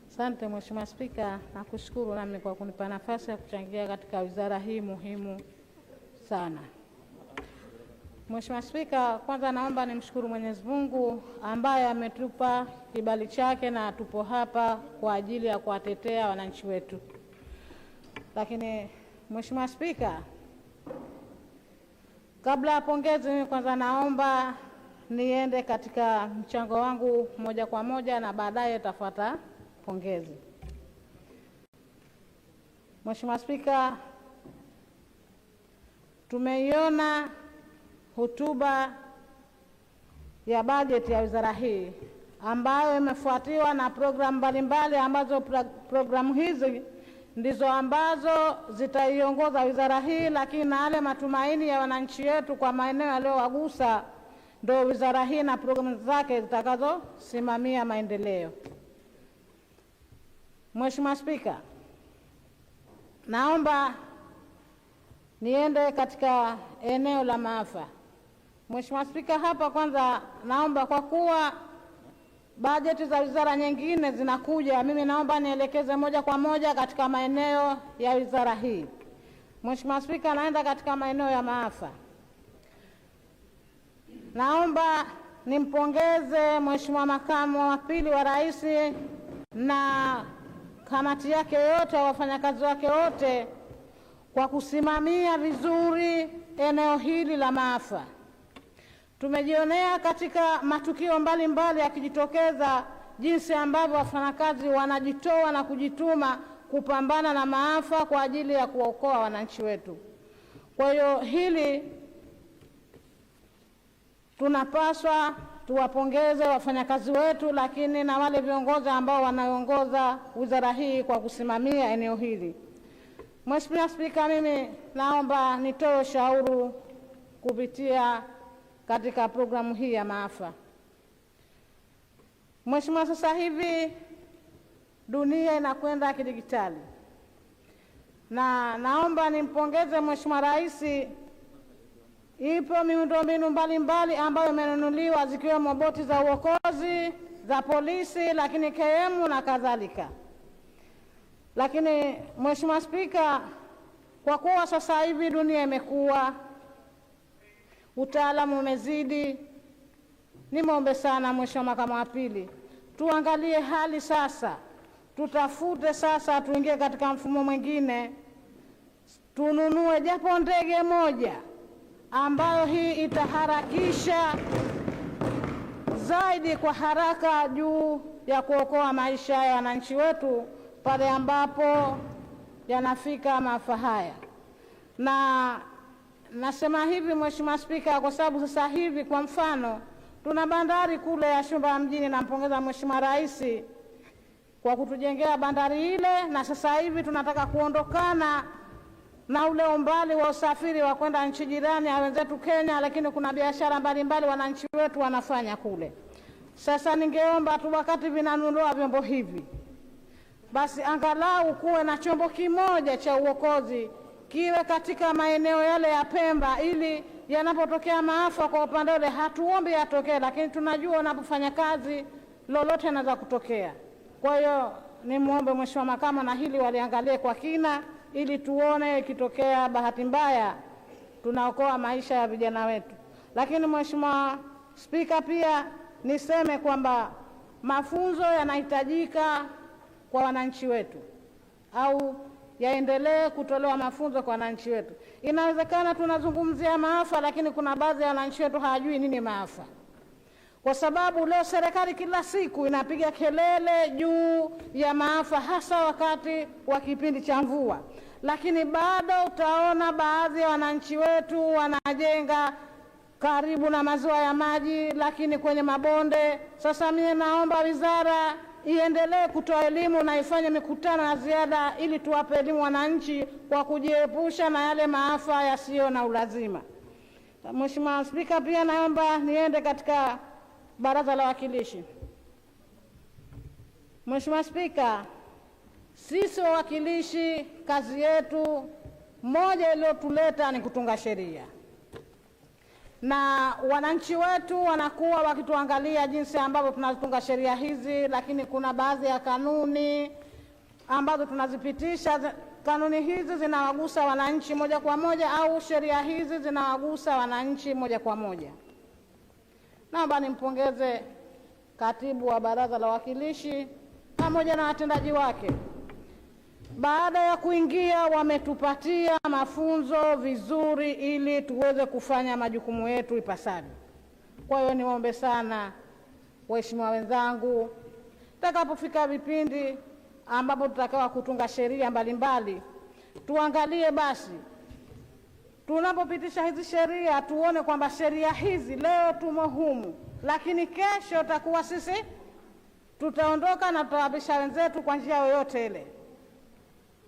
Asante Mheshimiwa Spika, nakushukuru nami kwa kunipa nafasi ya kuchangia katika wizara hii muhimu sana. Mheshimiwa Spika, kwanza naomba nimshukuru Mwenyezi Mungu ambaye ametupa kibali chake na tupo hapa kwa ajili ya kuwatetea wananchi wetu. Lakini Mheshimiwa Spika, kabla ya pongezi, mimi kwanza naomba niende katika mchango wangu moja kwa moja na baadaye tafuata pongezi. Mheshimiwa Spika, tumeiona hotuba ya bajeti ya wizara hii ambayo imefuatiwa na programu mbalimbali ambazo programu hizi ndizo ambazo zitaiongoza wizara hii, lakini na yale matumaini ya wananchi wetu kwa maeneo yaliyowagusa ndio wizara hii na programu zake zitakazosimamia maendeleo. Mheshimiwa Spika, naomba niende katika eneo la maafa. Mheshimiwa Spika, hapa kwanza naomba kwa kuwa bajeti za wizara nyingine zinakuja, mimi naomba nielekeze moja kwa moja katika maeneo ya wizara hii. Mheshimiwa Spika, naenda katika maeneo ya maafa. Naomba nimpongeze Mheshimiwa Makamu wa Pili wa Rais na kamati yake yote, wafanyakazi wake wote kwa kusimamia vizuri eneo hili la maafa. Tumejionea katika matukio mbalimbali yakijitokeza jinsi ambavyo wafanyakazi wanajitoa na kujituma kupambana na maafa kwa ajili ya kuokoa wananchi wetu. Kwa hiyo hili tunapaswa tuwapongeze wafanyakazi wetu, lakini na wale viongozi ambao wanaongoza wizara hii kwa kusimamia eneo hili. Mheshimiwa Spika, mimi naomba nitoe ushauri kupitia katika programu hii ya maafa. Mheshimiwa, sasa hivi dunia inakwenda kidigitali, na naomba nimpongeze Mheshimiwa Rais. Ipo miundombinu mbalimbali ambayo imenunuliwa zikiwemo boti za uokozi, za polisi, lakini KM na kadhalika. Lakini Mheshimiwa Spika, kwa kuwa sasa hivi dunia imekuwa, utaalamu umezidi, nimwombe sana Mheshimiwa Makamu wa Pili, tuangalie hali sasa, tutafute sasa, tuingie katika mfumo mwingine, tununue japo ndege moja ambayo hii itaharakisha zaidi kwa haraka juu ya kuokoa maisha ya wananchi wetu pale ambapo yanafika maafa haya. Na nasema hivi Mheshimiwa Spika, kwa sababu sasa hivi kwa mfano tuna bandari kule ya Shumba mjini, nampongeza Mheshimiwa Rais kwa kutujengea bandari ile, na sasa hivi tunataka kuondokana na ule umbali wa usafiri wa kwenda nchi jirani ya wenzetu Kenya, lakini kuna biashara mbalimbali wananchi wetu wanafanya kule. Sasa ningeomba tu wakati vinanunuliwa vyombo hivi, basi angalau kuwe na chombo kimoja cha uokozi kiwe katika maeneo yale ya Pemba, ili yanapotokea maafa kwa upande ule hatuombi yatokee, lakini tunajua unapofanya kazi lolote linaweza kutokea. Kwa hiyo nimuombe Mheshimiwa Makamu na hili waliangalie kwa kina, ili tuone ikitokea bahati mbaya tunaokoa maisha ya vijana wetu. Lakini Mheshimiwa Spika, pia niseme kwamba mafunzo yanahitajika kwa wananchi wetu, au yaendelee kutolewa mafunzo kwa wananchi wetu. Inawezekana tunazungumzia maafa, lakini kuna baadhi ya wananchi wetu hawajui nini maafa, kwa sababu leo serikali kila siku inapiga kelele juu ya maafa, hasa wakati wa kipindi cha mvua, lakini bado utaona baadhi ya wananchi wetu wanajenga karibu na maziwa ya maji, lakini kwenye mabonde. Sasa mimi naomba wizara iendelee kutoa elimu na ifanye mikutano ya ziada ili tuwape elimu wananchi kwa kujiepusha na yale maafa yasiyo na ulazima. Mheshimiwa Spika, pia naomba niende katika Baraza la Wawakilishi. Mheshimiwa Spika, sisi wawakilishi kazi yetu moja iliyotuleta ni kutunga sheria, na wananchi wetu wanakuwa wakituangalia jinsi ambavyo tunatunga sheria hizi, lakini kuna baadhi ya kanuni ambazo tunazipitisha. Kanuni hizi zinawagusa wananchi moja kwa moja au sheria hizi zinawagusa wananchi moja kwa moja. Naomba nimpongeze katibu wa Baraza la Wawakilishi pamoja na watendaji wake. Baada ya kuingia wametupatia mafunzo vizuri ili tuweze kufanya majukumu yetu ipasavyo. Kwa hiyo niwaombe sana waheshimiwa wenzangu, tutakapofika vipindi ambapo tutakawa kutunga sheria mbalimbali, tuangalie basi tunapopitisha hizi sheria tuone kwamba sheria hizi leo tumo humu, lakini kesho takuwa sisi tutaondoka na tutawapisha wenzetu kwa njia yoyote ile,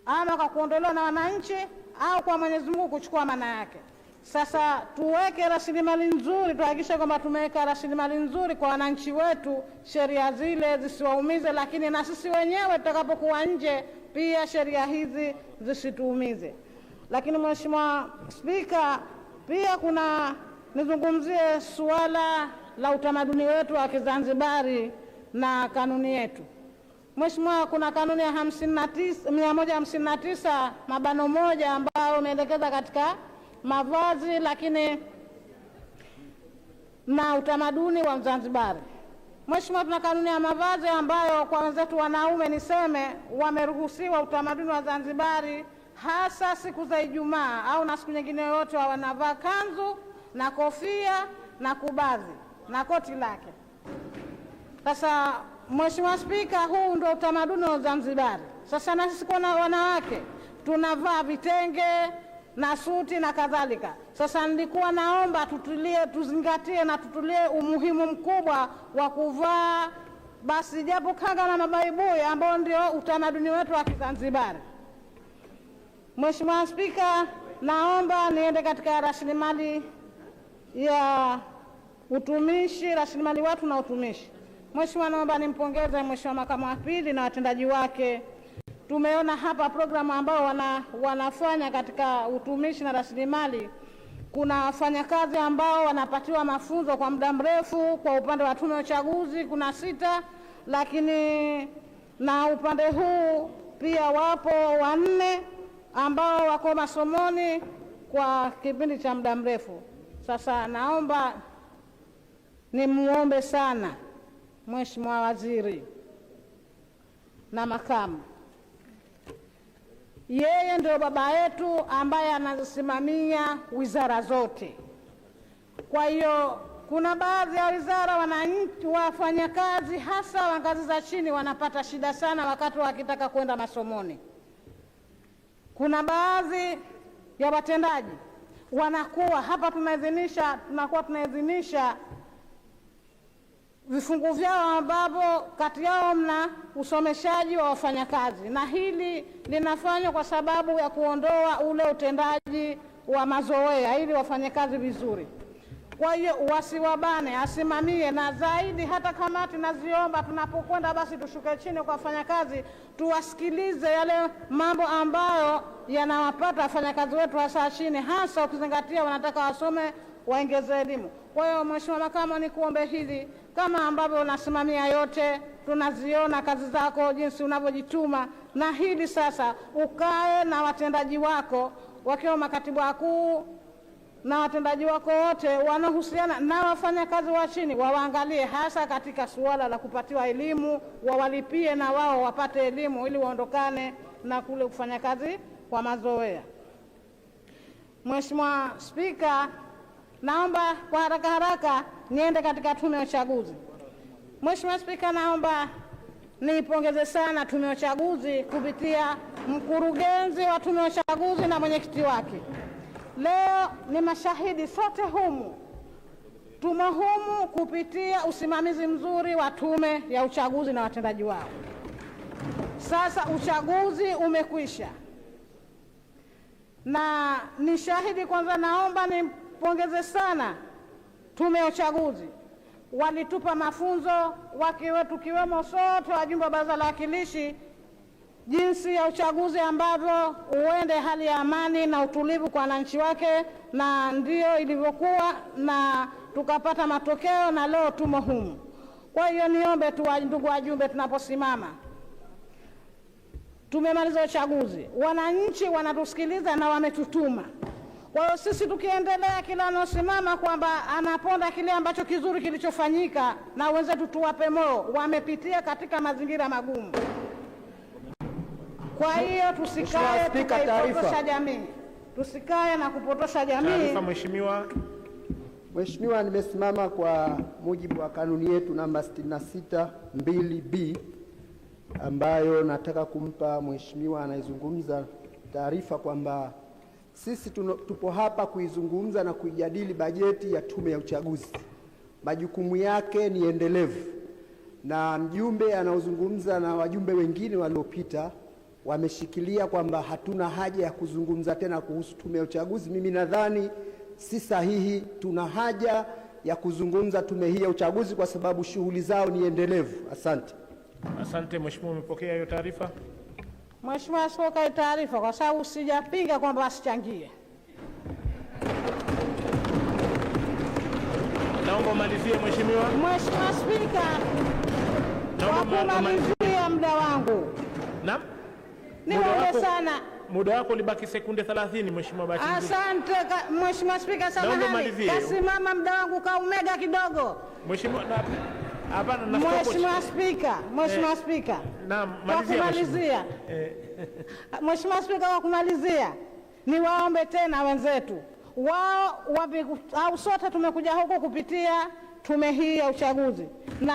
ama kwa kuondolewa na wananchi au kwa Mwenyezi Mungu kuchukua maana yake. Sasa tuweke rasilimali nzuri, tuhakikishe kwamba tumeweka rasilimali nzuri kwa wananchi wetu, sheria zile zisiwaumize, lakini na sisi wenyewe tutakapokuwa nje pia sheria hizi zisituumize. Lakini Mheshimiwa Spika, pia nizungumzie suala la utamaduni wetu wa Kizanzibari na kanuni yetu. Mheshimiwa, kuna kanuni ya 159/1 ambayo imeelekeza katika mavazi lakini na utamaduni wa Zanzibari. Mheshimiwa, tuna kanuni ya mavazi ambayo kwa wenzetu wanaume niseme wameruhusiwa utamaduni wa Zanzibari, hasa siku za Ijumaa au na siku nyingine yoyote wanavaa kanzu na kofia na kubazi na koti lake. Sasa Mheshimiwa Spika, huu ndio utamaduni wa Zanzibari. Sasa na sisi kwa wanawake tunavaa vitenge na suti na kadhalika. Sasa nilikuwa naomba tuzingatie na tutulie umuhimu mkubwa wa kuvaa basi japo kanga na mabaibui ambao ndio utamaduni wetu wa Kizanzibari. Mheshimiwa Spika, naomba niende katika rasilimali ya utumishi, rasilimali watu na utumishi. Mheshimiwa, naomba nimpongeze Mheshimiwa Makamu wa Pili na watendaji wake. Tumeona hapa programu ambao wanafanya katika utumishi na rasilimali. Kuna wafanyakazi ambao wanapatiwa mafunzo kwa muda mrefu. Kwa upande wa tume ya uchaguzi kuna 6, lakini na upande huu pia wapo 4 ambao wako masomoni kwa kipindi cha muda mrefu. Sasa naomba nimuombe sana Mheshimiwa Waziri na makamu, yeye ndio baba yetu ambaye anazisimamia wizara zote. Kwa hiyo kuna baadhi ya wizara wananchi wafanyakazi hasa wa ngazi za chini wanapata shida sana wakati wakitaka kwenda masomoni. Kuna baadhi ya watendaji wanakuwa hapa tunaidhinisha vifungu vyao ambapo kati yao mna usomeshaji wa wafanyakazi, na hili linafanywa kwa sababu ya kuondoa ule utendaji wa mazoea ili wafanyakazi vizuri. Kwa hiyo wasiwabane, asimamie, na zaidi hata kamati naziomba tunapokwenda basi tushuke chini kwa wafanyakazi, tuwasikilize yale mambo ambayo yanawapata wafanyakazi wetu hasa chini, hasa ukizingatia wanataka wasome waongeze elimu. Kwa hiyo Mheshimiwa Makamu, nikuombe hili, kama ambavyo unasimamia yote, tunaziona kazi zako jinsi unavyojituma, na hili sasa ukae na watendaji wako wakiwa makatibu wakuu na watendaji wako wote wanaohusiana na wafanyakazi wa chini, waangalie hasa katika suala la kupatiwa elimu, wawalipie na wao wapate elimu ili waondokane na kule kufanya kazi kwa mazoea. Mheshimiwa Spika, naomba kwa haraka niende katika tume ya uchaguzi. Mheshimiwa Spika, naomba niipongeze sana tume ya uchaguzi kupitia mkurugenzi wa tume ya uchaguzi na mwenyekiti wake. Leo ni mashahidi sote humu, tumo humu kupitia usimamizi mzuri wa tume ya uchaguzi na watendaji wao. Sasa uchaguzi umekwisha na ni shahidi. Kwanza naomba nipongeze sana tume ya uchaguzi, walitupa mafunzo tukiwemo sote wajumbe wa Baraza la Wawakilishi jinsi ya uchaguzi ambavyo uende hali ya amani na utulivu kwa wananchi wake, na ndio ilivyokuwa na tukapata matokeo na leo tumo humu. Kwa hiyo niombe tu ndugu wajumbe, tunaposimama tumemaliza uchaguzi, wananchi wanatusikiliza na wametutuma. Kwa hiyo sisi tukiendelea, kila anaosimama kwamba anaponda kile ambacho kizuri kilichofanyika, na wenzetu tuwape moyo, wamepitia katika mazingira magumu. Kwa hiyo tusikae tukapotosha jamii, tusikae na kupotosha jamii. Taarifa Mheshimiwa. Mheshimiwa, nimesimama kwa mujibu wa kanuni yetu namba 66(2)B ambayo nataka kumpa Mheshimiwa anayezungumza taarifa kwamba sisi tupo hapa kuizungumza na kuijadili bajeti ya Tume ya Uchaguzi. Majukumu yake ni endelevu, na mjumbe anaozungumza na wajumbe wengine waliopita wameshikilia kwamba hatuna haja ya kuzungumza tena kuhusu Tume ya Uchaguzi. Mimi nadhani si sahihi. Tuna haja ya kuzungumza tume hii ya uchaguzi kwa sababu shughuli zao ni endelevu. Asante. Asante Mheshimiwa, umepokea hiyo taarifa? Mheshimiwa, sipokea taarifa kwa sababu sijapinga kwamba asichangie. Naomba umalizie Mheshimiwa. Mheshimiwa Spika, kwa kumalizia muda wangu. Naam. Niombe sana. Muda wako ulibaki sekunde 30 Mheshimiwa Bahati Nzuri. Asante Mheshimiwa Spika, samahani. Kasimama muda wangu kaumega kidogo. Mheshimiwa, hapana na Mheshimiwa Spika, Mheshimiwa Spika. Naam, malizia. Mheshimiwa Spika, kwa kumalizia niwaombe tena wenzetu wao au sote tumekuja huku kupitia tume hii ya uchaguzi, na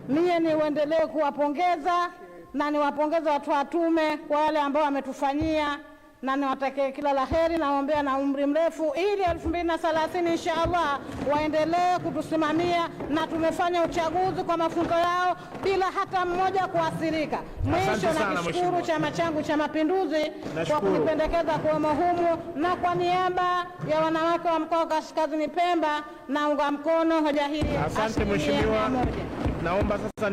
mie niendelee kuwapongeza na niwapongeza watu wa tume kwa wale ambao wametufanyia, na niwatakie kila laheri, naombea na umri mrefu ili 2030 inshallah waendelee kutusimamia na tumefanya uchaguzi kwa mafunzo yao bila hata mmoja kuathirika. Mwisho na kishukuru chama changu cha Mapinduzi kwa kunipendekeza kuwemo humu, na kwa niaba ya wanawake wa mkoa wa Kaskazini Pemba naunga mkono hoja hii. Asante Mheshimiwa. Naomba sasa